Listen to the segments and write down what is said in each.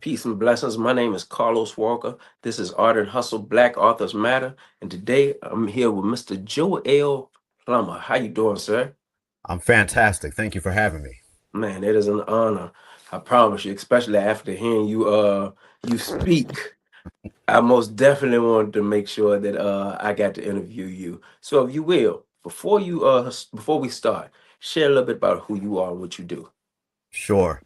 Peace and blessings. My name is Carlos Walker. This is Art and Hustle Black Authors Matter. And today I'm here with Mr. Joel Plummer. How you doing, sir? I'm fantastic. Thank you for having me. Man, it is an honor. I promise you, especially after hearing you speak. I most definitely wanted to make sure that I got to interview you. So if you will, before we start, share a little bit about who you are and what you do. Sure.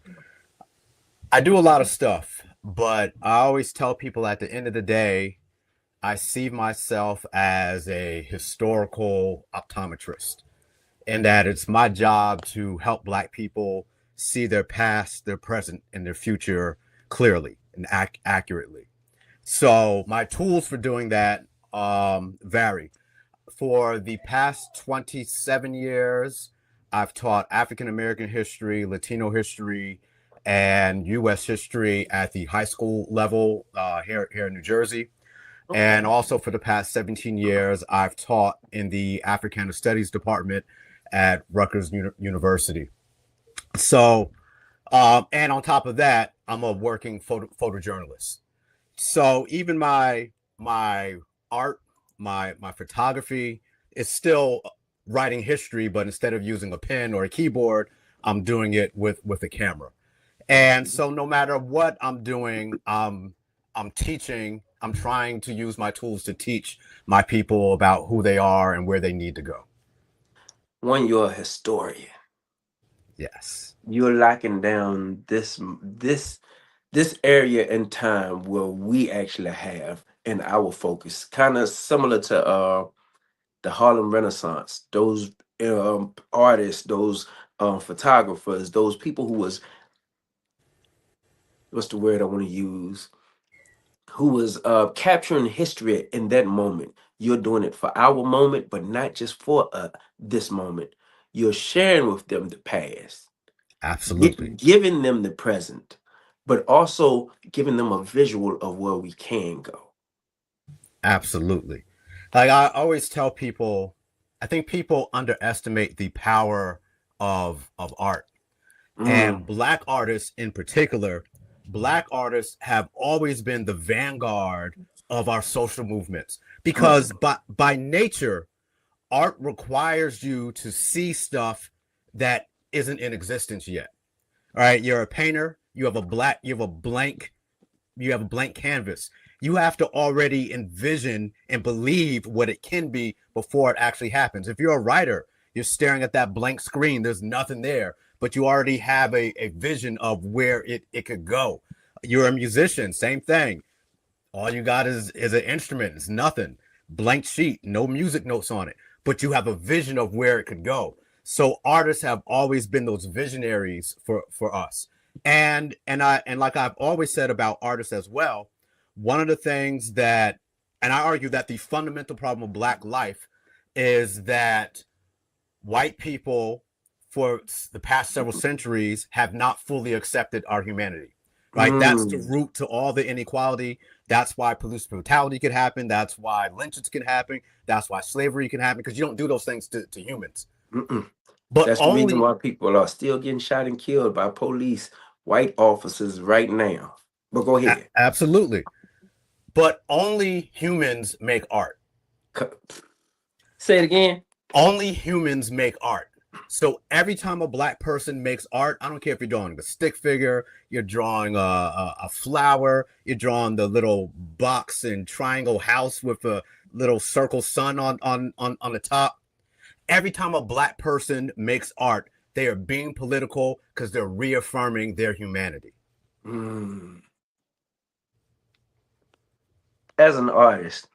I do a lot of stuff, but I always tell people at the end of the day, I see myself as a historical optometrist, and that it's my job to help Black people see their past, their present, and their future clearly and accurately. So my tools for doing that vary. For the past 27 years, I've taught African American history, Latino history, and U.S. history at the high school level here in New Jersey. And Okay. also for the past 17 years, I've taught in the Africana Studies department at Rutgers University. So, and on top of that, I'm a working photojournalist. So even my art, my photography is still writing history, but instead of using a pen or a keyboard, I'm doing it with a camera. And so no matter what I'm doing, I'm teaching. I'm trying to use my tools to teach my people about who they are and where they need to go. One, you're a historian. Yes, You're locking down this area in time where we actually have in our focus, kind of similar to the Harlem Renaissance. Those artists, those photographers, those people who was, what's the word I want to use, who was capturing history in that moment. You're doing it for our moment, but not just for this moment. You're sharing with them the past, absolutely. giving them the present, but also giving them a visual of where we can go. Absolutely. Like I always tell people, I think people underestimate the power of art. And Mm, Black artists in particular, Black artists have always been the vanguard of our social movements come on. because by nature, art requires you to see stuff that isn't in existence yet. All right, you're a painter, you have a blank canvas. You have to already envision and believe what it can be before it actually happens. If you're a writer, you're staring at that blank screen, there's nothing there, but you already have a vision of where it could go. You're a musician, same thing. All you got is an instrument, it's nothing. Blank sheet, no music notes on it, but you have a vision of where it could go. So artists have always been those visionaries for us. And like I've always said about artists as well, one of the things that and I argue that the fundamental problem of Black life is that white people for the past several centuries have not fully accepted our humanity. Right? That's the Mm, root to all the inequality. That's why police brutality can happen. That's why lynchings can happen. That's why slavery can happen because you don't do those things to humans. mm-mm. But That's the reason only why people are still getting shot and killed by police, white officers right now. But go ahead. absolutely. But only humans make art. C- Say it again. Only humans make art. So every time a Black person makes art, I don't care if you're drawing a stick figure, you're drawing a flower, you're drawing the little box and triangle house with a little circle sun on the top. Every time a Black person makes art, they are being political because they're reaffirming their humanity. Mm. As an artist,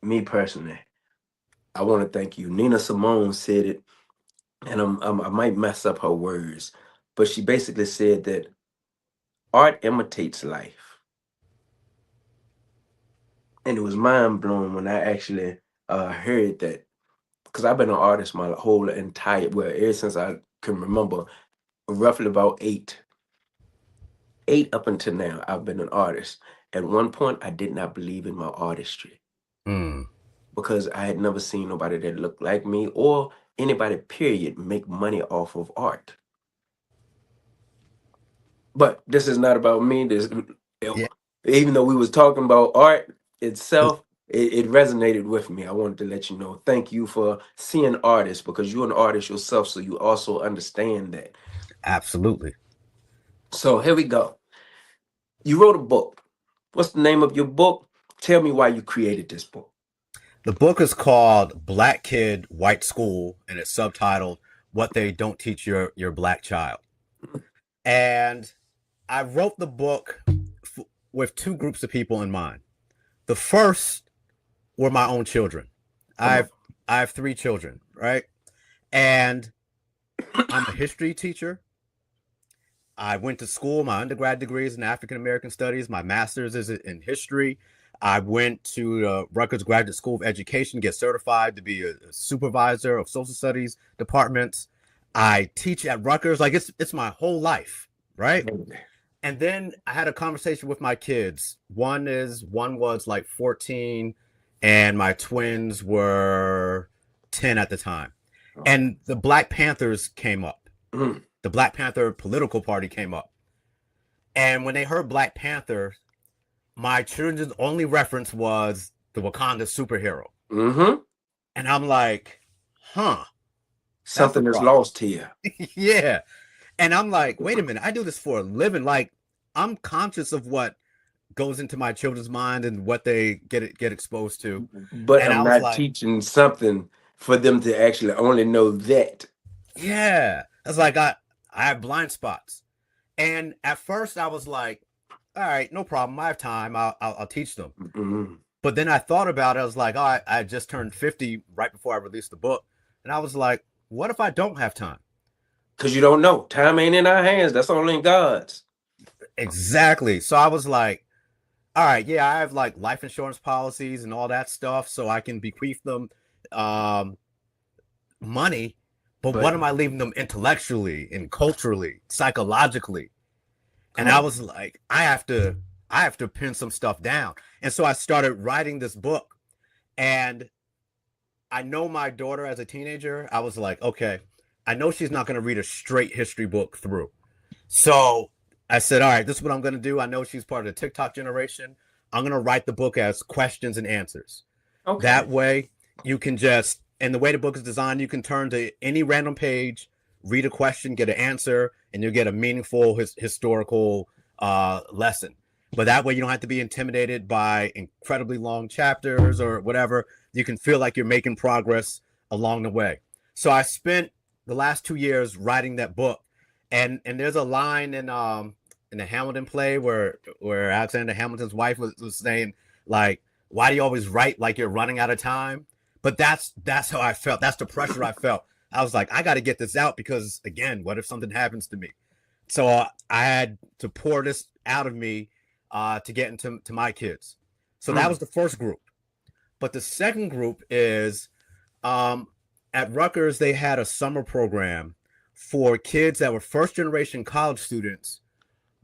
me personally, I want to thank you. Nina Simone said it, and I might mess up her words, but she basically said that art imitates life. And it was mind blowing when I actually heard that, because I've been an artist my whole entire, well, ever since I can remember, roughly about eight up until now, I've been an artist. At one point, I did not believe in my artistry Mm, because I had never seen nobody that looked like me or anybody, period, make money off of art. But this is not about me. This, Yeah. even though we was talking about art itself, it resonated with me. I wanted to let you know. Thank you for seeing artists because you're an artist yourself, so you also understand that. Absolutely. So here we go. You wrote a book. What's the name of your book? Tell me why you created this book. The book is called Black Kid, White School, and it's subtitled What They Don't Teach Your Black Child. And I wrote the book with two groups of people in mind. The first were my own children. Come on. I have three children, right? And I'm a history teacher. I went to school. My undergrad degree is in African American Studies. My master's is in history. I went to the Rutgers Graduate School of Education, get certified to be a supervisor of social studies departments. I teach at Rutgers. Like it's my whole life, right? And then I had a conversation with my kids. One was like 14, and my twins were 10 at the time. And the Black Panthers came up. The Black Panther political party came up. And when they heard Black Panther, my children's only reference was the Wakanda superhero. Mm-hmm. And I'm like, huh. Something is lost here. Yeah. And I'm like, wait a minute, I do this for a living. Like, I'm conscious of what goes into my children's mind and what they get exposed to. But and I'm not teaching something for them to actually only know that. Yeah. It's like I have blind spots. And at first I was like, all right, no problem. I have time. I'll teach them. Mm-hmm. But then I thought about it. I was like, oh, I just turned 50 right before I released the book. And I was like, what if I don't have time? Because you don't know. Time ain't in our hands. That's only in God's. Exactly. So I was like, all right, yeah, I have like life insurance policies and all that stuff, so I can bequeath them money. But what am I leaving them intellectually and culturally, psychologically? And I was like, I have to pin some stuff down. And so I started writing this book. And I know my daughter as a teenager, I was like, okay, I know she's not going to read a straight history book through. So I said, all right, this is what I'm going to do. I know she's part of the TikTok generation. I'm going to write the book as questions and answers. Okay. That way you can just, and the way the book is designed, you can turn to any random page, read a question, get an answer, and you'll get a meaningful historical lesson. But that way you don't have to be intimidated by incredibly long chapters or whatever. You can feel like you're making progress along the way. So I spent the last 2 years writing that book. And there's a line in the Hamilton play where Alexander Hamilton's wife was saying, like, why do you always write like you're running out of time? But that's how I felt. That's the pressure I felt. I was like, I got to get this out because, again, what if something happens to me? So I had to pour this out of me to get into my kids. So that was the first group. But the second group is at Rutgers, they had a summer program for kids that were first-generation college students,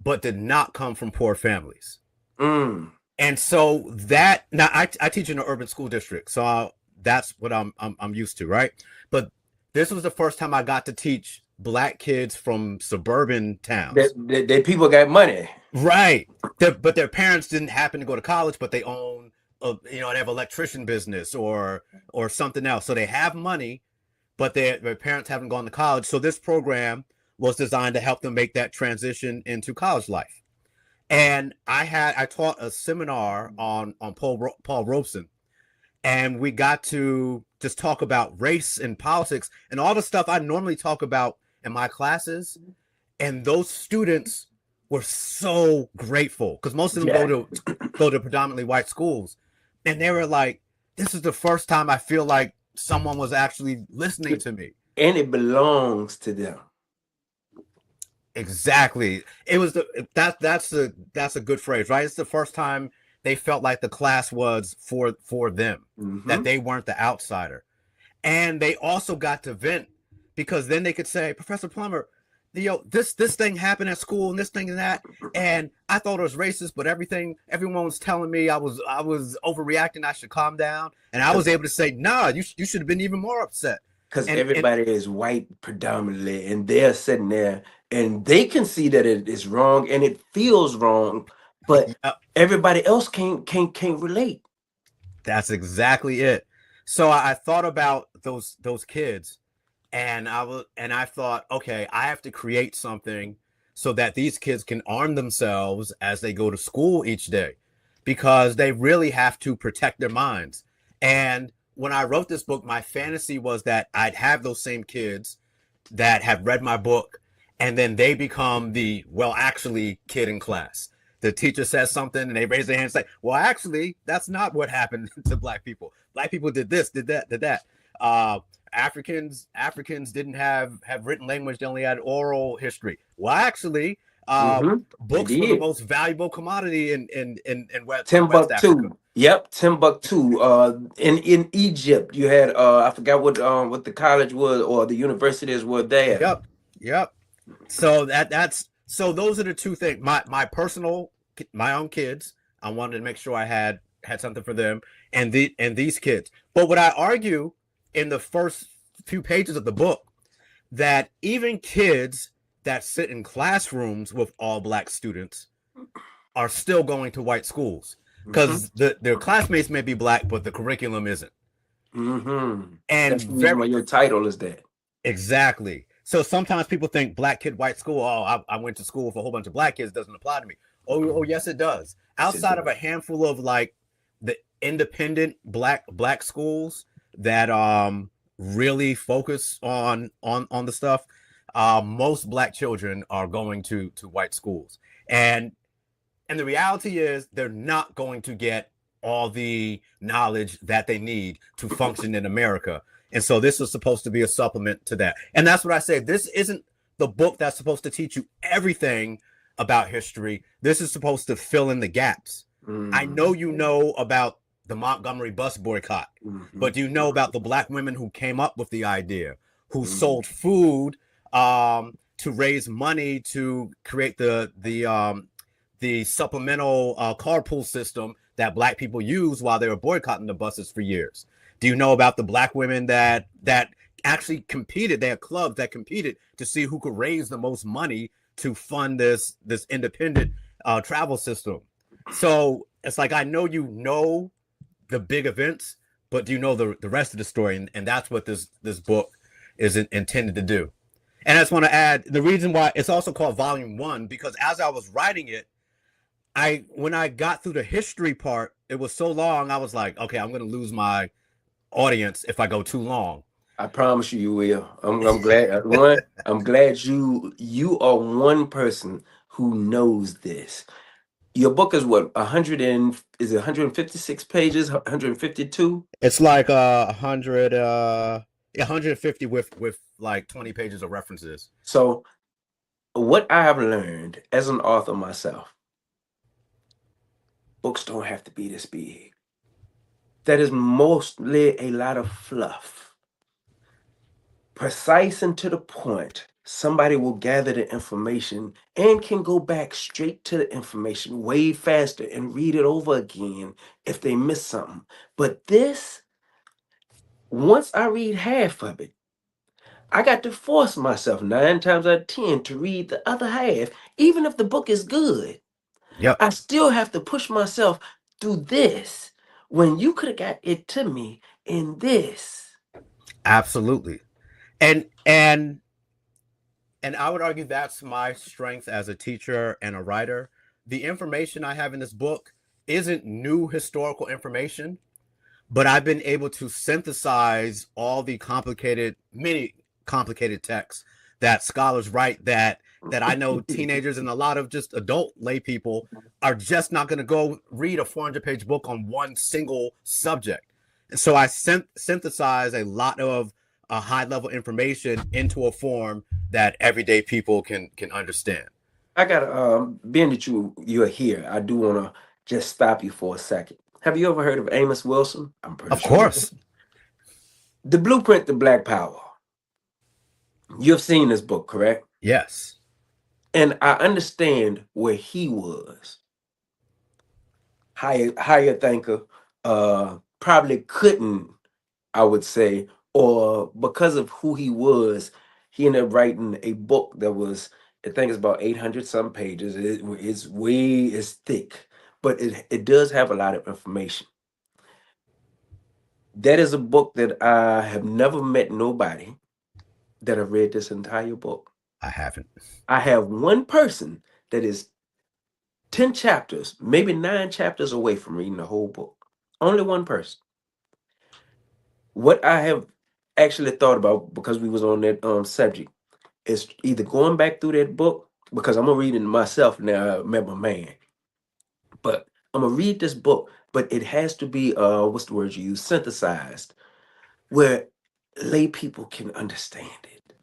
but did not come from poor families. And so that, now I teach in an urban school district, so that's what I'm used to, right? But this was the first time I got to teach Black kids from suburban towns. That people got money, right? But their parents didn't happen to go to college, but they own, they have an electrician business or something else. So they have money, but their parents haven't gone to college. So this program was designed to help them make that transition into college life. And I taught a seminar on Paul Robeson, and we got to just talk about race and politics and all the stuff I normally talk about in my classes. And those students were so grateful because most of them go to predominantly white schools. And they were like, this is the first time I feel like someone was actually listening to me. And it belongs to them. Exactly. It was that's a good phrase, right? It's the first time they felt like the class was for them, that they weren't the outsider. And they also got to vent because then they could say, Professor Plummer, this thing happened at school and this thing and that, and I thought it was racist, but everyone was telling me I was overreacting, I should calm down, and I was able to say, nah, you should have been even more upset. Because everybody is white predominantly, and they're sitting there and they can see that it is wrong and it feels wrong, but Yep, everybody else can't relate. that's exactly it. So I thought about those kids, and I thought, okay, I have to create something so that these kids can arm themselves as they go to school each day, because they really have to protect their minds. And when I wrote this book, my fantasy was that I'd have those same kids that have read my book, and then they become the well actually kid in class. The teacher says something and they raise their hand and say, well, actually, that's not what happened to black people. Black people did this, did that. uh Africans didn't have written language; they only had oral history. Well, actually, Mm-hmm. They books were the did. most valuable commodity in West Africa. Timbuktu. Yep, Timbuktu. In Egypt, you had I forgot what the college was or the universities were there. Yep, yep. So that's so those are the two things. My own kids. I wanted to make sure I had something for them, and these kids. But what I argue in the first few pages of the book, that even kids that sit in classrooms with all black students are still going to white schools, Mm-hmm. because their classmates may be black, but the curriculum isn't. Mm-hmm. And That's the reason very why your title is that. exactly. So sometimes people think black kid, white school. Oh, I went to school with a whole bunch of black kids. Doesn't apply to me. Oh, yes, it does. Yes, it Outside of does. a handful of like the independent black schools that really focus on the stuff, most black children are going to white schools, and the reality is they're not going to get all the knowledge that they need to function in America. And so this is supposed to be a supplement to that. And that's what I say. This isn't the book that's supposed to teach you everything about history. This is supposed to fill in the gaps. I know Mm-hmm. you know about the Montgomery bus boycott, Mm-hmm. but do you know about the black women who came up with the idea, who Mm-hmm. sold food to raise money to create the supplemental carpool system that black people use while they were boycotting the buses for years? Do you know about the black women that actually competed? They had clubs that competed to see who could raise the most money to fund this independent travel system. So it's like, I know you know the big events, but do you know the rest of the story? And that's what this book is intended to do. And I just want to add the reason why it's also called Volume One, because as I was writing it, when I got through the history part, it was so long. I was like, okay, I'm going to lose my audience if I go too long. I promise you, you will. I'm glad. I'm glad you are one person who knows this. Your book is what, 100 and is it 156 pages, 152? It's like 150 with like 20 pages of references. So what I have learned as an author myself, books don't have to be this big. That is mostly a lot of fluff. Precise and to the point. Somebody will gather the information and can go back straight to the information way faster and read it over again if they miss something. But this, once I read half of it, I got to force myself 9 times out of 10 to read the other half, even if the book is good. Yep, I still have to push myself through this when you could have got it to me in this. absolutely. And I would argue that's my strength as a teacher and a writer. The information I have in this book isn't new historical information, but I've been able to synthesize all the many complicated texts that scholars write, that I know teenagers and a lot of just adult lay people are just not going to go read a 400-page book on one single subject. And so I synthesize a lot of high level information into a form that everyday people can understand. I gotta being that you're here, I do wanna just stop you for a second. Have you ever heard of Amos Wilson? I'm pretty Of sure you have. course. The Blueprint to Black Power. You've seen this book, correct? Yes. And I understand where he was. Higher thinker, probably couldn't, I would say, or because of who he was, he ended up writing a book that was I think it's about 800 some pages. It's thick, but it does have a lot of information. That is a book that I have never met nobody that have read this entire book. I haven't. I have one person that is 10 chapters, maybe 9 chapters away from reading the whole book. Only one person. What I have actually thought about, because we was on that subject, is either going back through that book, because I'm gonna read it myself now. I met my man, but I'm gonna read this book, but it has to be what's the word you use, synthesized, where lay people can understand it.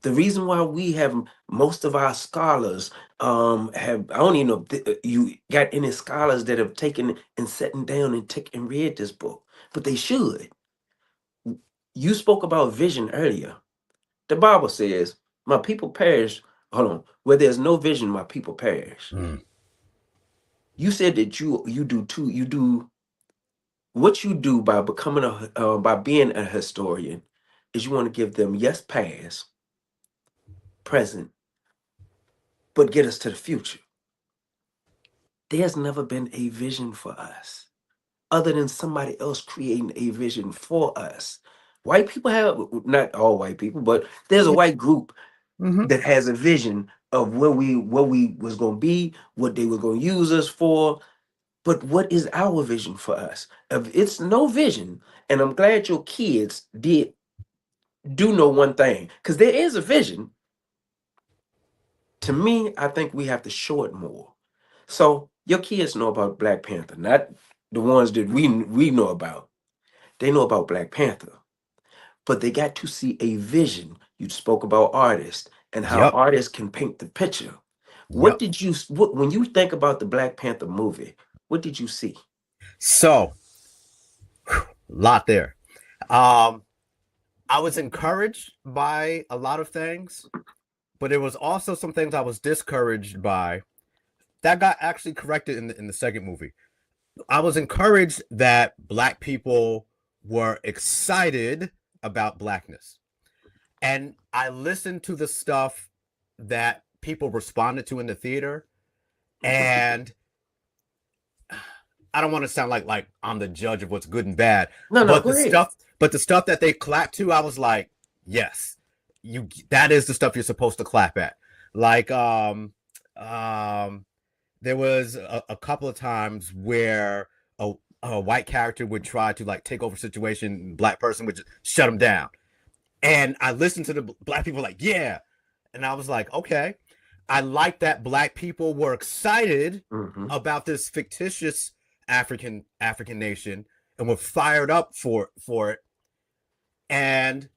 The reason why we have most of our scholars have, I don't even know if you got any scholars that have taken and sitting down and and read this book, but they should. You spoke about vision earlier. The Bible says, my people perish. Hold on. Where there's no vision, my people perish. You said that you do what you do by becoming by being a historian is you want to give them, yes, past, present, but get us to the future. There's never been a vision for us other than somebody else creating a vision for us. White people have, not all white people, but there's a white group that has a vision of where we was going to be, what they were going to use us for. But what is our vision for us? If it's no vision, and I'm glad your kids do know one thing, because there is a vision. To me, I think we have to show it more. So your kids know about Black Panther, not the ones that we know about. They know about Black Panther, but they got to see a vision. You spoke about artists and how Yep. artists can paint the picture. Yep. When you think about the Black Panther movie, what did you see? So, a lot there. I was encouraged by a lot of things, but there was also some things I was discouraged by that got actually corrected in the second movie. I was encouraged that Black people were excited about Blackness. And I listened to the stuff that people responded to in the theater, and I don't want to sound like I'm the judge of what's good and bad, No, but go the ahead. stuff that they clapped to, I was like, yes, that is the stuff you're supposed to clap at. Like there was a couple of times where a white character would try to like take over situation, Black person would just shut him down. And I listened to the Black people like, yeah. And I was like, okay. I like that Black people were excited about this fictitious African nation and were fired up for it. And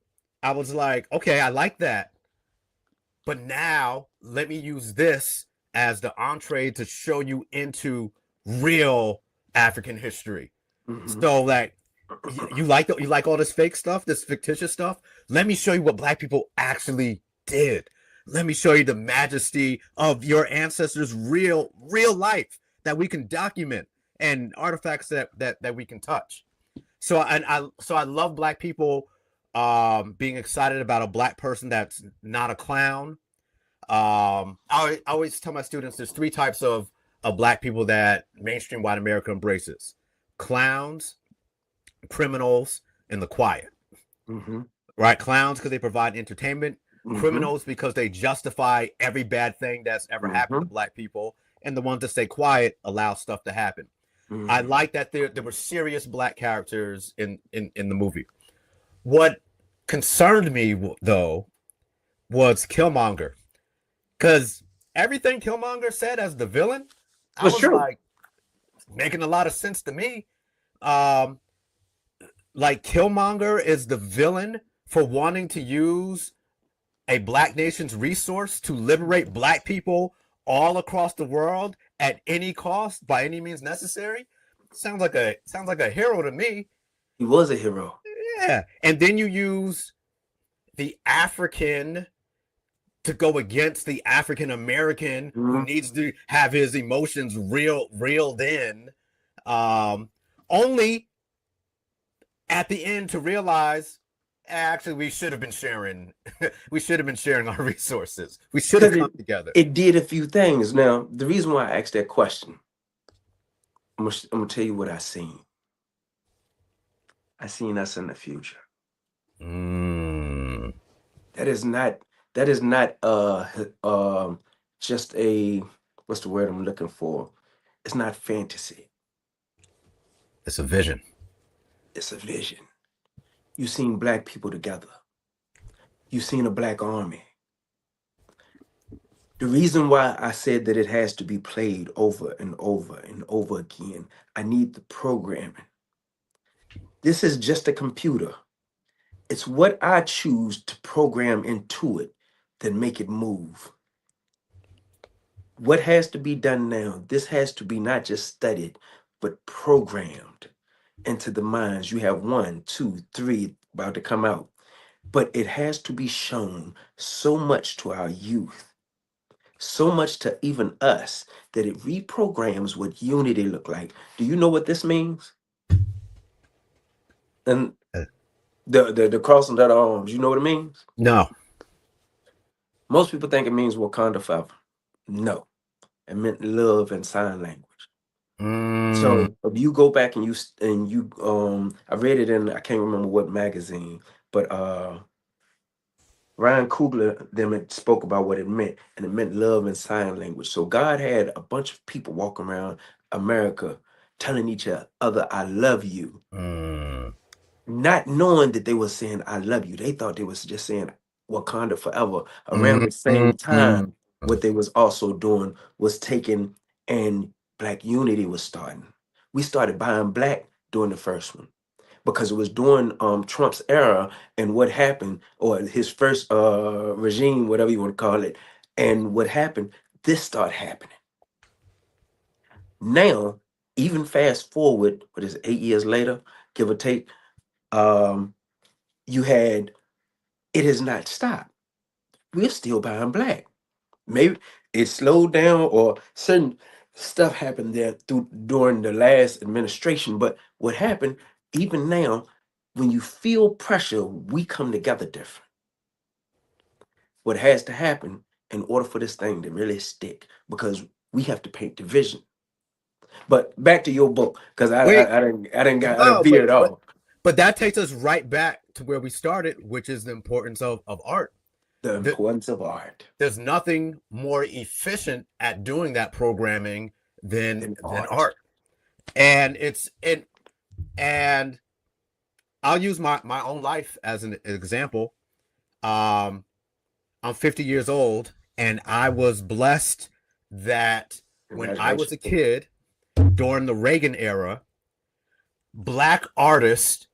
I was like, okay, I like that. But now let me use this as the entree to show you into real African history. So like you like all this fake stuff, this fictitious stuff. Let me show you what Black people actually did. Let me show you the majesty of your ancestors' real life that we can document and artifacts that we can touch. So I love Black people being excited about a Black person that's not a clown. I always tell my students there's 3 types of Black people that mainstream white America embraces: clowns, criminals, and the quiet. Right? Clowns because they provide entertainment, criminals because they justify every bad thing that's ever happened to Black people, and the ones that stay quiet allow stuff to happen. I like that there were serious Black characters in the movie. What concerned me though was Killmonger, because everything Killmonger said as the villain, I was like, making a lot of sense to me. Like Killmonger is the villain for wanting to use a Black nation's resource to liberate Black people all across the world at any cost, by any means necessary. Sounds like a hero to me. He was a hero. Yeah. And then you use the African to go against the African American who needs to have his emotions reeled in, only at the end to realize, Actually, we should have been sharing. We should have been sharing our resources. We should have because come together. it did a few things. Now, the reason why I asked that question, I'm gonna tell you what I seen. I seen us in the future. Mm, That is not that is not just a, what's the word I'm looking for? It's not fantasy. it's a vision. It's a vision. You seen black people together. You seen a black army. The reason why I said that it has to be played over and over and over again, I need the programming. This is just a computer. It's what I choose to program into it that make it move. What has to be done now? This has to be not just studied, but programmed into the minds. You have one, two, three about to come out, but it has to be shown so much to our youth, so much to even us, that it reprograms what unity look like. Do you know what this means? And Uh, the crossing of the arms, you know what it means? No. Most people think it means Wakanda forever. No, it meant love and sign language. Mm, So if you go back and you I read it in, I can't remember what magazine, but Ryan Coogler them had spoke about what it meant, and it meant love and sign language. So God had a bunch of people walking around America telling each other, "I love you," mm, not knowing that they were saying "I love you." They thought they was just saying Wakanda forever. Around mm, the same mm, mm. time, what they was also doing was taking, and black unity was starting. We started buying black during the first one because it was during Trump's era, and what happened, or his first regime, whatever you want to call it, and what happened, this started happening. Now, even fast forward, what is it, 8 years later, give or take, um, you had, it has not stopped. We're still buying black. Maybe it slowed down or certain stuff happened there through during the last administration. But what happened, even now, when you feel pressure, we come together different. What has to happen in order for this thing to really stick, because we have to paint the vision. But back to your book, because Wait, I didn't no, veer it off. but that takes us right back to where we started, which is the importance of art. The The, importance of art there's nothing more efficient at doing that programming and than art. art. And it's it and I'll use my own life as an example. Um, I'm 50 years old, and I was blessed that when I was Congratulations. a kid during the Reagan era, black artists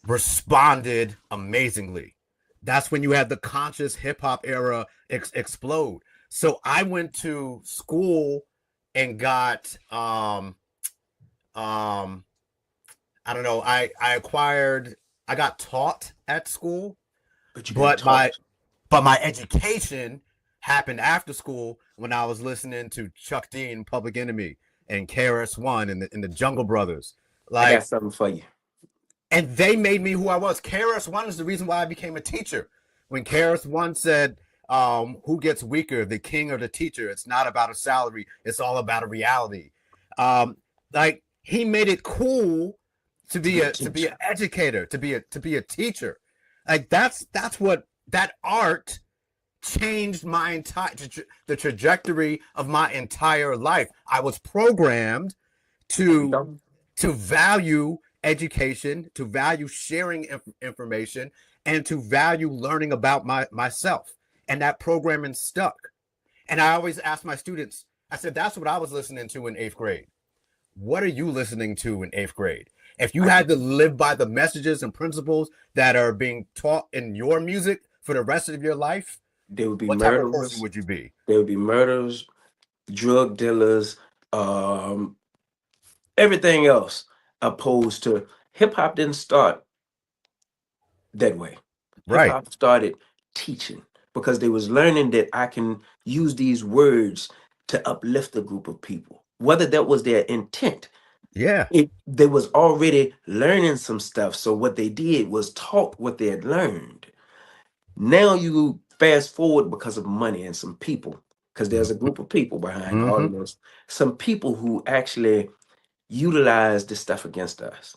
responded amazingly. That's when you had the conscious hip hop era explode. So I went to school and got um I don't know, I got taught at school, But you got but my taught. but my education happened after school when I was listening to Chuck D and Public Enemy and KRS One and the Jungle Brothers. I got Like, something for you. and they made me who I was. KRS One is the reason why I became a teacher. When KRS One said, "Who gets weaker, the king or the teacher? It's not about a salary. It's all about a reality." Um, like he made it cool To be a to be an teacher. educator, to be a teacher. Like that's what that art changed my entire the trajectory of my entire life. I was programmed There we to go. value education, to value sharing information, and to value learning about myself. And that programming stuck. And I always ask my students, I said, that's what I was listening to in 8th grade. What are you listening to in 8th grade? If you I had can, to live by the messages and principles that are being taught in your music for the rest of your life, there would be what type of person murderers. would you be? There would be murderers, drug dealers, um, everything else. Opposed to hip hop didn't start that way. Hip Right. hop started teaching because they was learning that I can use these words to uplift a group of people, whether that was their intent. Yeah. They was already learning some stuff. So what they did was taught what they had learned. Now you fast forward because of money and some people, because there's a group of people behind all Mm-hmm. of this. Some people who actually utilize this stuff against us.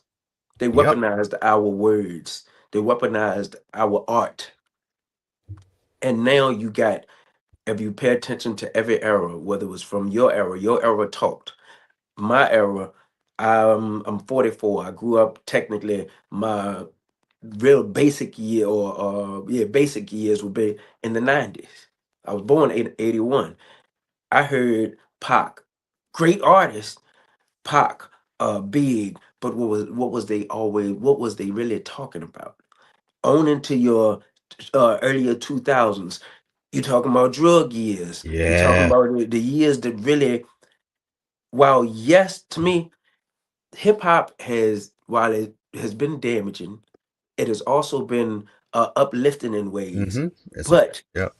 They Yep. weaponized our words. They weaponized our art. And now you got, if you pay attention to every era, whether it was from your era taught. My era, I'm 44. I grew up technically my real basic year or basic years would be in the 90s. I was born in 81. I heard Pac, great artist, Pac, big, but what was they really talking about? On into your earlier 2000s, you talking about drug years. You talking Yeah. about the years that really, while yes, to me, hip hop has, while it has been damaging, it has also been uplifting in ways, Mm-hmm. It's a but yep.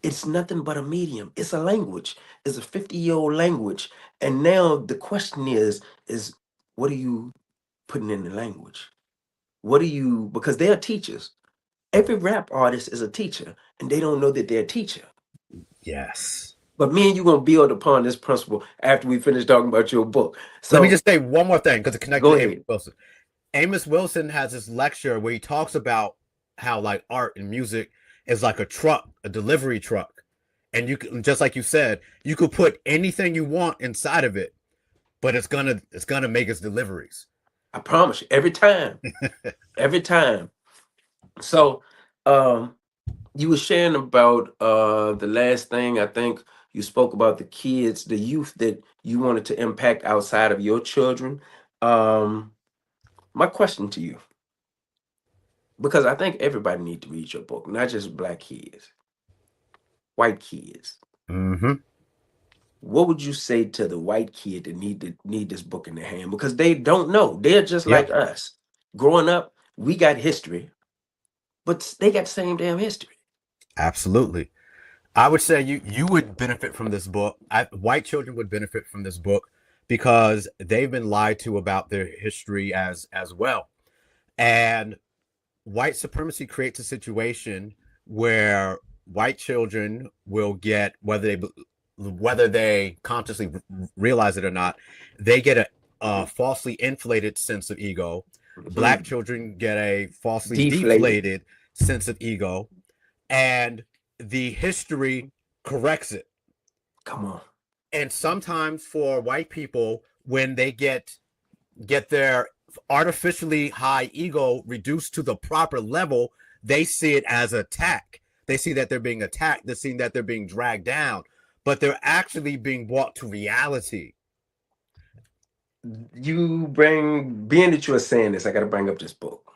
it's nothing but a medium. It's a language. It's a 50-year-old language. And now the question is what are you putting in the language? What are you, because they are teachers. Every rap artist is a teacher, and they don't know that they're a teacher. Yes. But me and you gonna build upon this principle after we finish talking about your book. Let me So just say one more thing because it connects go to Amos ahead. Wilson. Amos Wilson has this lecture where he talks about how like art and music is like a truck, a delivery truck. And you can, just like you said, you could put anything you want inside of it, but it's gonna make its deliveries. I promise you, every time, every time. So um you were sharing about the last thing. I think you spoke about the kids, the youth that you wanted to impact outside of your children. Um my question to you, because I think everybody need to read your book, not just black kids, white kids. Mm-hmm. What would you say to the white kid that need this book in their hand? Because they don't know. They're just Yep. like us. Growing up, we got history, but they got the same damn history. Absolutely. I would say you would benefit from this book. White children would benefit from this book because they've been lied to about their history as well. And white supremacy creates a situation where white children will get, whether they consciously realize it or not, they get a falsely inflated sense of ego. Black Mhm. children get a falsely Deflated. deflated sense of ego, and the history corrects it. Come on. And sometimes for white people, when they get their artificially high ego reduced to the proper level, they see it as attack. They see that they're being attacked. They're seeing that they're being dragged down, but they're actually being brought to reality. Being that you are saying this, I got to bring up this book.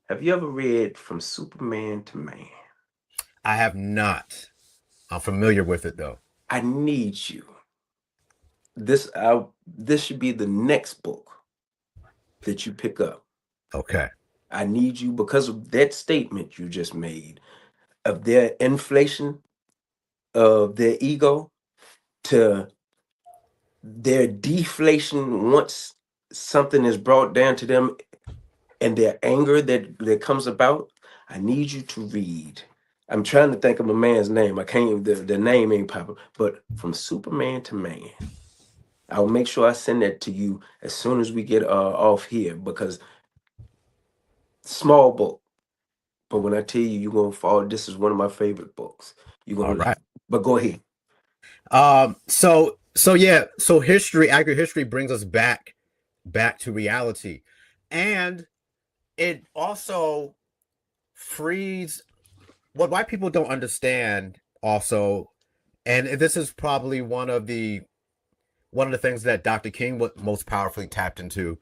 Have you ever read From Superman to Man? I have not. I'm familiar with it though. I need you. This should be the next book that you pick up. Okay. I need you because of that statement you just made of their inflation of their ego to their deflation once something is brought down to them and their anger that comes about. I need you to read. I'm trying to think of a man's name. I can't. The name ain't popping. But From Superman to Man. I'll make sure I send that to you as soon as we get off here because small book. But when I tell you, you're gonna fall. This is one of my favorite books. You're All gonna love right. it. But go ahead. So yeah. So history, accurate history, brings us back to reality, and it also frees what white people don't understand. Also, and this is probably one of the things that Dr. King most powerfully tapped into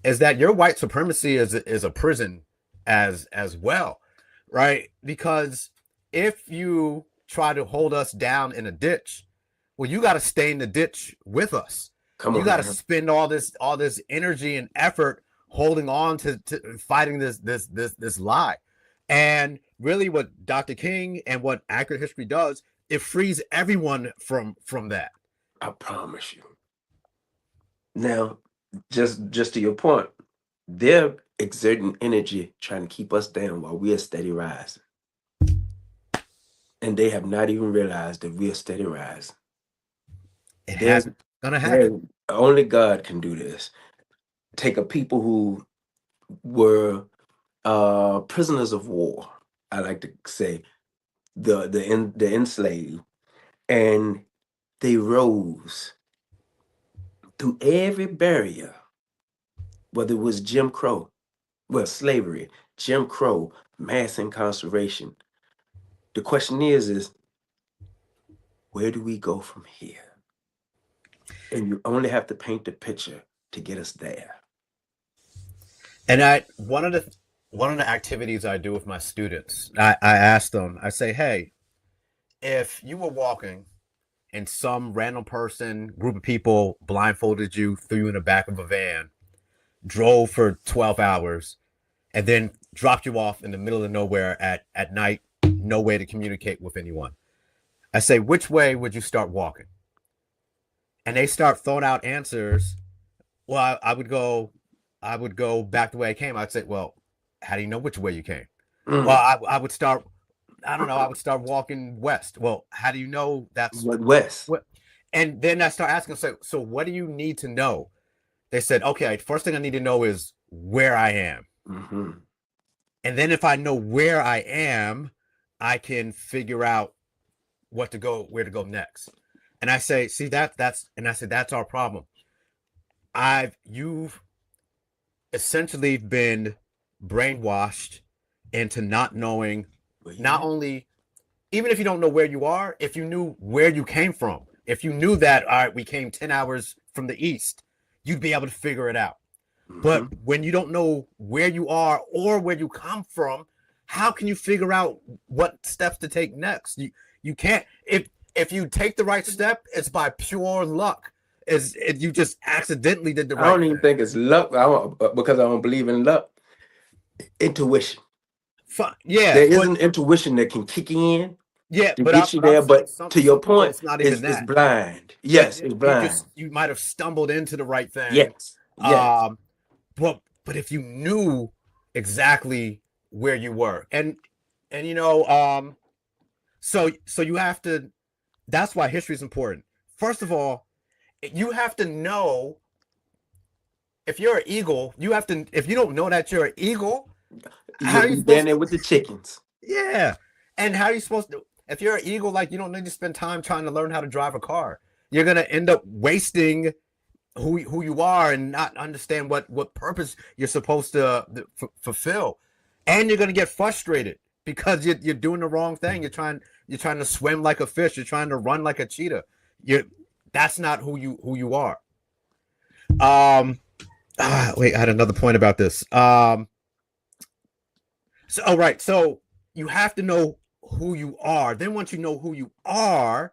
is that your white supremacy is a prison as well, right? Because if you try to hold us down in a ditch, well, you got to stay in the ditch with us. Come You on got to now. spend all this energy and effort holding on to fighting this lie. And really, what Dr. King and what accurate history does, it frees everyone from that. I promise you. Now, just to your point, they're exerting energy trying to keep us down while we are steady rising. And they have not even realized that we are steady rising. It There's happens. It's gonna there happen. only God can do this. Take a people who were prisoners of war, I like to say, the enslaved, and they rose through every barrier, whether it was Jim Crow, well, slavery, Jim Crow, mass incarceration. The question is where do we go from here? And you only have to paint the picture to get us there. And one of the activities I do with my students, I ask them, I say, hey, if you were walking and some random person, group of people blindfolded you, threw you in the back of a van, drove for 12 hours, and then dropped you off in the middle of nowhere at night, no way to communicate with anyone. I say, which way would you start walking? And they start throwing out answers. Well, I would go back the way I came. I'd say, well, how do you know which way you came? Well, Mm. I would start, I don't know, I would start walking west. Well, how do you know that's What West? what? And then I start asking, so what do you need to know? They said, okay, first thing I need to know is where I am. Hmm. And then if I know where I am, I can figure out where to go next. And I say, see and I said, that's our problem. You've essentially been brainwashed into not knowing, not only, even if you don't know where you are, if you knew where you came from, if you knew that, all right, we came 10 hours from the east, you'd be able to figure it out. But when you don't know where you are or where you come from, how can you figure out what steps to take next? You can't. If you take the right step, it's by pure luck. You just accidentally did the I right don't even thing. think it's luck. Because I don't believe in luck. Intuition. Yeah, There is an intuition that can kick in yeah, to get you but I'm there. saying But to your some people point, it's not even it's that. blind. Yeah, Yes, it's blind. you might have stumbled into the right thing. Yes, yes. Um, but if you knew exactly where you were, and so you have to. That's why history is important. First of all, you have to know if you're an eagle. You have to. If you don't know that you're an eagle, You how would are you be down supposed there to? with the chickens. Yeah, and how are you supposed to? If you're an eagle, like you don't need to spend time trying to learn how to drive a car. You're gonna end up wasting who you are and not understand what purpose you're supposed to fulfill, and you're gonna get frustrated because you're doing the wrong thing. You're trying to swim like a fish. You're trying to run like a cheetah. You That's not who you are. Wait, I had another point about this. So, oh, right. So you have to know who you are. Then once you know who you are,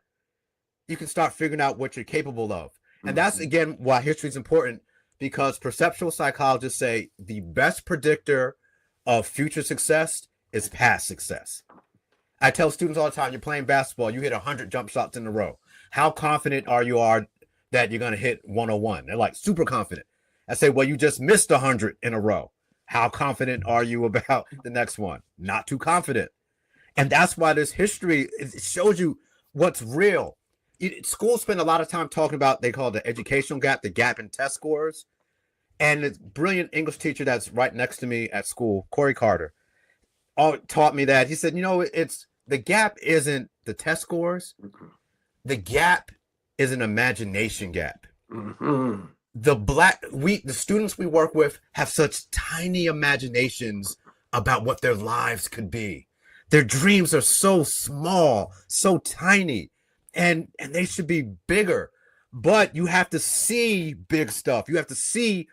you can start figuring out what you're capable of. And that's Mhm. again why history is important, because perceptual psychologists say the best predictor of future success is past success. I tell students all the time, you're playing basketball, you hit 100 jump shots in a row. How confident are that you're going to hit 101? They're like super confident. I say, well, you just missed 100 in a row. How confident are you about the next one? Not too confident. And that's why this history, it shows you what's real. Schools spend a lot of time talking about, they call it the educational gap, the gap in test scores. And this brilliant English teacher that's right next to me at school, Corey Carter, taught me that. He said, it's the gap isn't the test scores. The gap is an imagination gap. Mhm. The students we work with have such tiny imaginations about what their lives could be. Their dreams are so small, so tiny, and they should be bigger. But you have to see big stuff. You have to see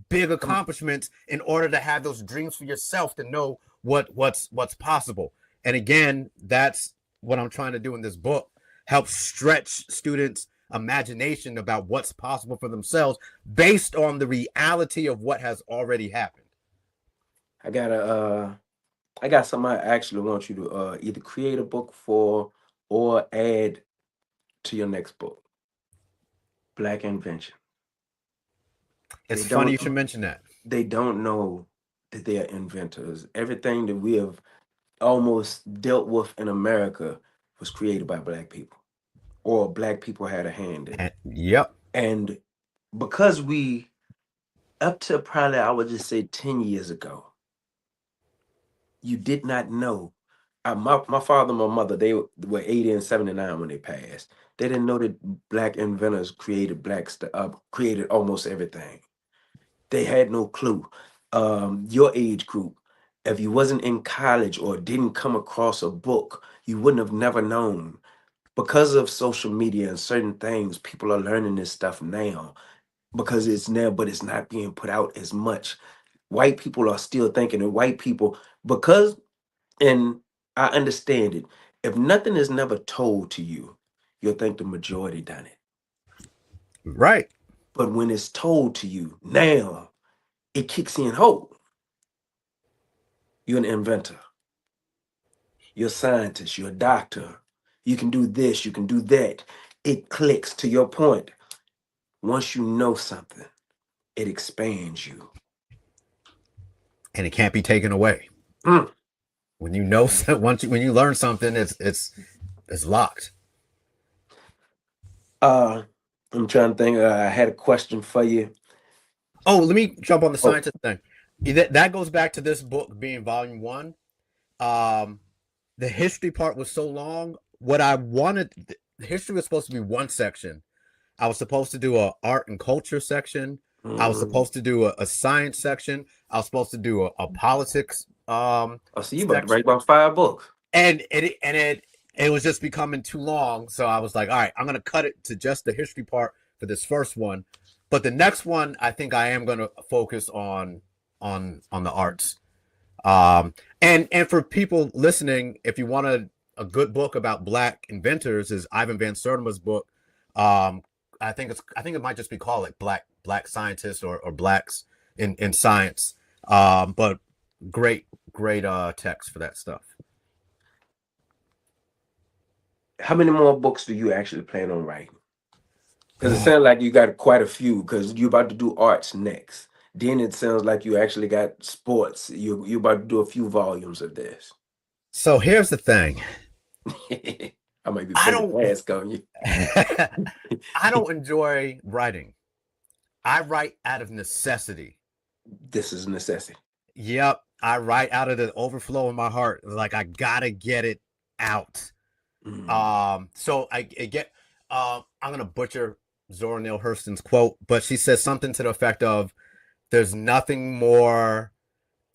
big accomplishments in order to have those dreams for yourself, to know what's possible. And again, that's what I'm trying to do in this book: help stretch students' imagination about what's possible for themselves based on the reality of what has already happened. I got a I got something I actually want you to either create a book for or add to your next book. Black invention. It's They funny you don't should mention that. they don't know that they are inventors. Everything that we have almost dealt with in America was created by black people, or black people had a hand in it. Yep. And because we, up to probably, I would just say 10 years ago, you did not know. My father and my mother, they were 80 and 79 when they passed. They didn't know that black inventors created created almost everything. They had no clue. Your age group, if you wasn't in college or didn't come across a book, you wouldn't have never known. Because of social media and certain things, people are learning this stuff now because it's now, but it's not being put out as much. White people are still thinking, and white people, because, and I understand it, if nothing is never told to you, you'll think the majority done it. Right. But when it's told to you, now it kicks in. Oh, you're an inventor, you're a scientist, you're a doctor. You can do this, you can do that. It clicks to your point. Once you know something, it expands you. And it can't be taken away. Mm. When you know when you learn something, it's locked. Uh, I'm trying to think. I had a question for you. Oh, let me jump on the Oh, scientist thing. That goes back to this book being volume one. Um, the history part was so long. What I wanted, the history was supposed to be one section. I was supposed to do a art and culture section. I was mm. supposed to do a science section. I was supposed to do a politics I see you about to write section. about 5 books. And it was just becoming too long. So I was like, all right, I'm gonna cut it to just the history part for this first one. But the next one, I think I am gonna focus on the arts. And for people listening, if you want a good book about black inventors, is Ivan Van Sertima's book. I think it might just be called like black scientists or blacks in science. But great text for that stuff. How many more books do you actually plan on writing? Because it sounds like you got quite a few. Because you're about to do arts next. Then it sounds like you actually got sports. You about to do a few volumes of this. So here's the thing. I might be I putting don't a task on you. I don't enjoy writing. I write out of necessity. This is a necessity. Yep. I write out of the overflow in my heart. Like I gotta get it out. Mm. So I get I'm gonna butcher Zora Neale Hurston's quote, but she says something to the effect of there's nothing more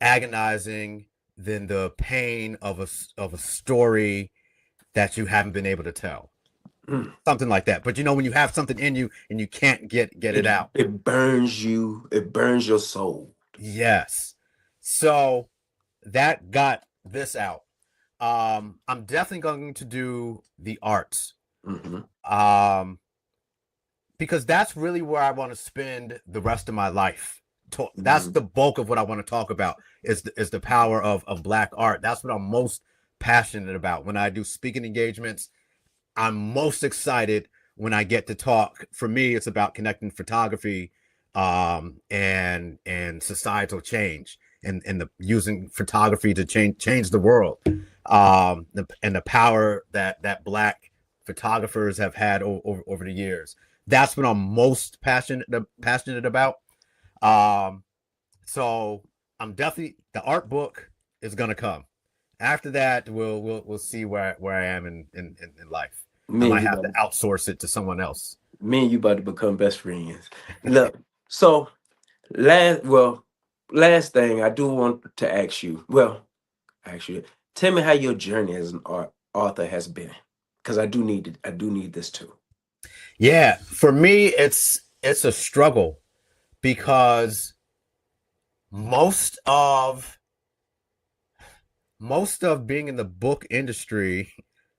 agonizing than the pain of a story that you haven't been able to tell. Mm. Something like that. But you know, when you have something in you and you can't get it out. It burns you. It burns your soul. Yes. So that got this out. I'm definitely going to do the arts. Mm-hmm. Because that's really where I want to spend the rest of my life. That's Mm-hmm. the bulk of what I want to talk about is the power of black art. That's what I'm most passionate about. When I do speaking engagements, I'm most excited when I get to talk. For me, it's about connecting photography and societal change and the using photography to change the world. And the power that black photographers have had over the years. That's what I'm most passionate about. So I'm definitely the art book is gonna come. After that, we'll see where I am in life. I Me and might you have to about outsource it to someone else. me and you about to become best friends. Look, so last thing I do want to ask you. Well, actually, tell me how your journey as an author has been, because I do need this too. Yeah, for me, it's a struggle because most of most of being in the book industry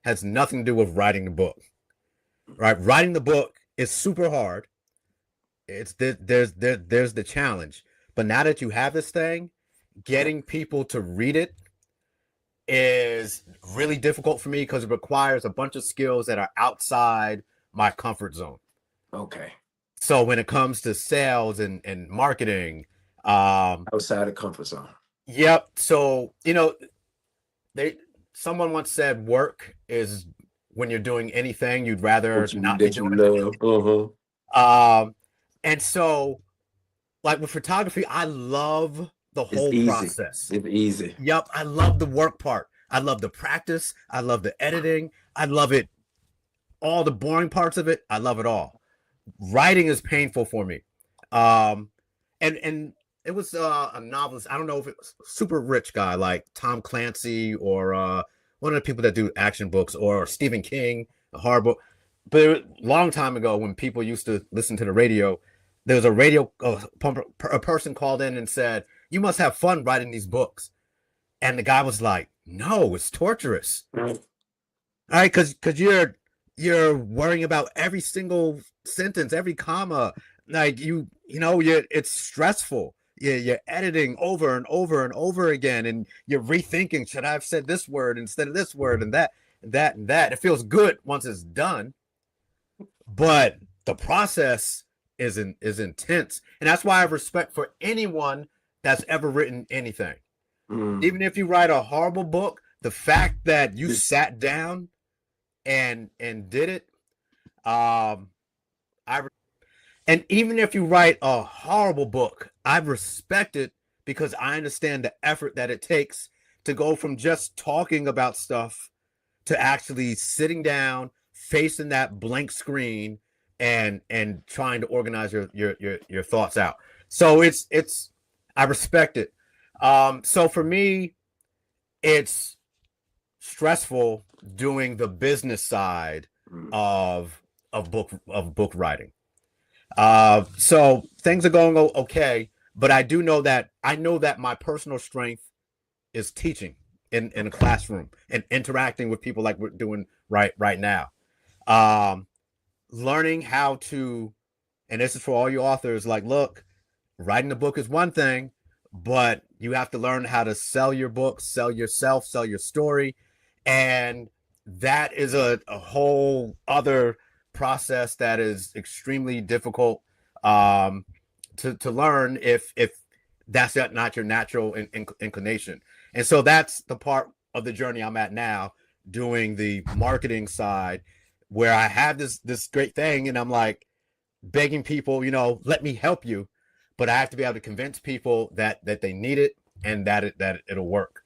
has nothing to do with writing the book. Right, writing the book is super hard. There's the challenge, but now that you have this thing, getting people to read it is really difficult for me because it requires a bunch of skills that are outside my comfort zone. Okay. So when it comes to sales and marketing, um, Outside of comfort zone. yep. So, they someone once said work is when you're doing anything you'd rather What you not be that you doing. love. Uh-huh. And so like with photography, I love the It's whole easy. process. It's easy. Yep, I love the work part. I love the practice. I love the editing. I love it. All the boring parts of it, I love it all. Writing is painful for me. Um, and it was a novelist. I don't know if it was a super rich guy like Tom Clancy or one of the people that do action books or Stephen King, a horror book. But a long time ago, when people used to listen to the radio, there was a a person called in and said, "You must have fun writing these books." And the guy was like, "No, it's torturous." Right. All right, because you're worrying about every single sentence, every comma. Like you're it's stressful. You're editing over and over and over again, and you're rethinking, should I have said this word instead of this word, and that, and that, and that. It feels good once it's done, but the process is intense. And that's why I have respect for anyone that's ever written anything. Mm. Even if you write a horrible book, the fact that you Just sat down and did it, um I and even if you write a horrible book, I respect it because I understand the effort that it takes to go from just talking about stuff to actually sitting down, facing that blank screen, and trying to organize your thoughts out. So it's I respect it. So for me, it's stressful doing the business side mm. of book writing. So things are going okay, but I know that my personal strength is teaching in a Okay. classroom and interacting with people like we're doing right now. Um, Learning how to, and this is for all you authors, like, look, writing a book is one thing, but you have to learn how to sell your book, sell yourself, sell your story. And that is a whole other process that is extremely difficult um, to learn if that's not your natural inclination. And so that's the part of the journey I'm at now, doing the marketing side, where I have this great thing, and I'm like begging people, let me help you, but I have to be able to convince people that they need it and that it'll work.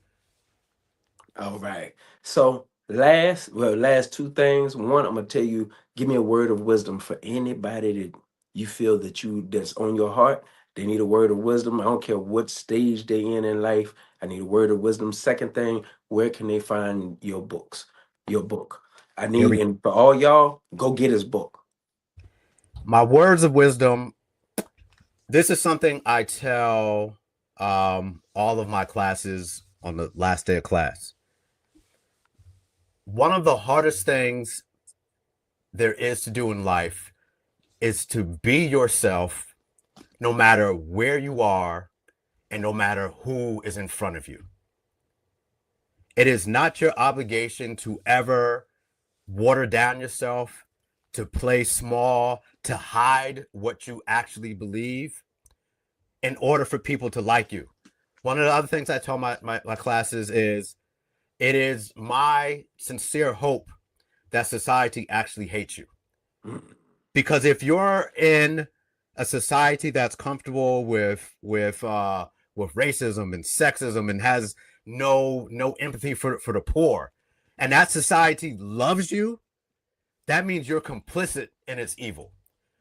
All right. So last two things. One, I'm gonna tell you, give me a word of wisdom for anybody that you feel that's on your heart. They need a word of wisdom. I don't care what stage they in life. I need a word of wisdom. Second thing, where can they find your books? Your book. I Here need, we and for all y'all, go get his book. My words of wisdom. This is something I tell all of my classes on the last day of class. One of the hardest things there is to do in life is to be yourself, no matter where you are and no matter who is in front of you. It is not your obligation to ever water down yourself, to play small, to hide what you actually believe in order for people to like you. One of the other things I tell my classes is, it is my sincere hope that society actually hates you. Mm. Because if you're in a society that's comfortable with racism and sexism and has no empathy for the poor, and that society loves you, that means you're complicit in its evil.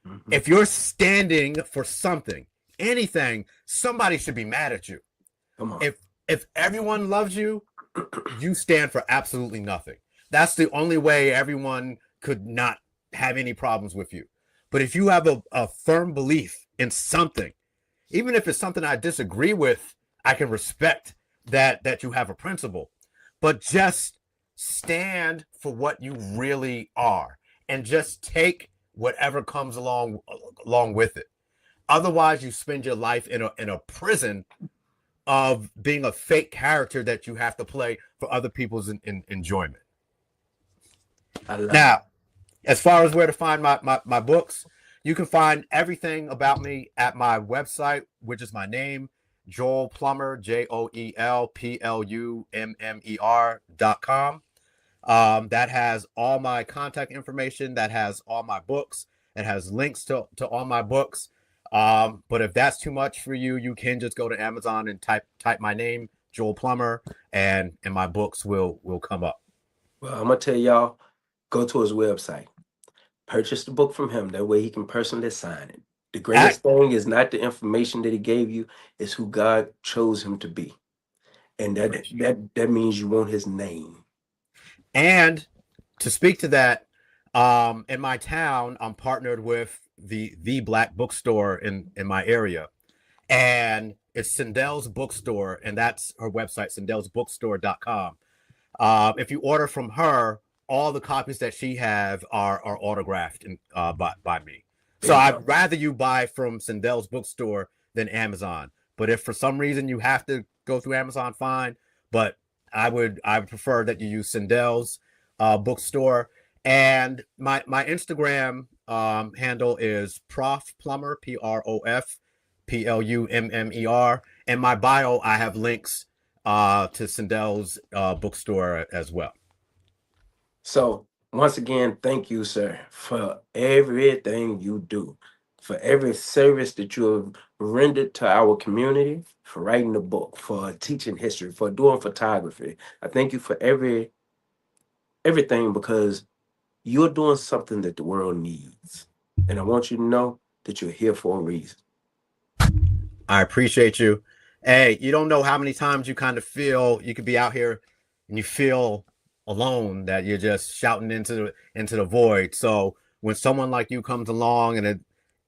Mhm. If you're standing for something, anything, somebody should be mad at you. Come on. If everyone loves you, you stand for absolutely nothing. That's the only way everyone could not have any problems with you. But if you have a firm belief in something, even if it's something I disagree with, I can respect that you have a principle. But just stand for what you really are and just take whatever comes along with it. Otherwise, you spend your life in a prison of being a fake character that you have to play for other people's enjoyment. I love it. Now, as far as where to find my books, You can find everything about me at my website, which is my name, Joel Plummer, JoelPlummer.com. That has all my contact information, that has all my books, it has links to all my books. But if that's too much for you, you can just go to Amazon and type my name, Joel Plummer, and my books will come up. Well, I'm gonna tell y'all, go to his website, purchase the book from him. That way he can personally sign it. The greatest thing is not the information that he gave you, it's who God chose him to be. And that means you want his name. And to speak to that, in my town, I'm partnered with the Black bookstore in my area, and it's Sindell's bookstore, and that's her website, sindelsbookstore.com. If you order from her, all the copies that she has are autographed by me. So I'd rather you buy from Sindell's bookstore than Amazon. But if for some reason you have to go through Amazon, fine. But I would prefer that you use Sindell's bookstore. And my Instagram handle is Prof Plummer, ProfPlummer. And my bio, I have links to Sindell's bookstore as well. So once again, thank you, sir, for everything you do, for every service that you have rendered to our community, for writing the book, for teaching history, for doing photography. I thank you for everything, because you're doing something that the world needs. And I want you to know that you're here for a reason. I appreciate you. Hey, you don't know how many times you kind of feel you could be out here and you feel alone, that you're just shouting into the void. So when someone like you comes along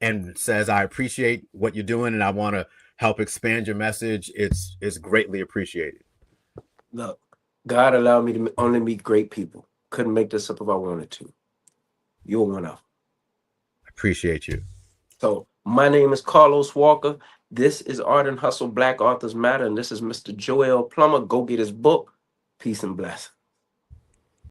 and says, I appreciate what you're doing and I want to help expand your message, it's greatly appreciated. Look, God allowed me to only meet great people. Couldn't make this up if I wanted to. You're one of them. I appreciate you. So my name is Carlos Walker. This is Art and Hustle, Black Authors Matter, and this is Mr. Joel Plummer. Go get his book. Peace and blessings.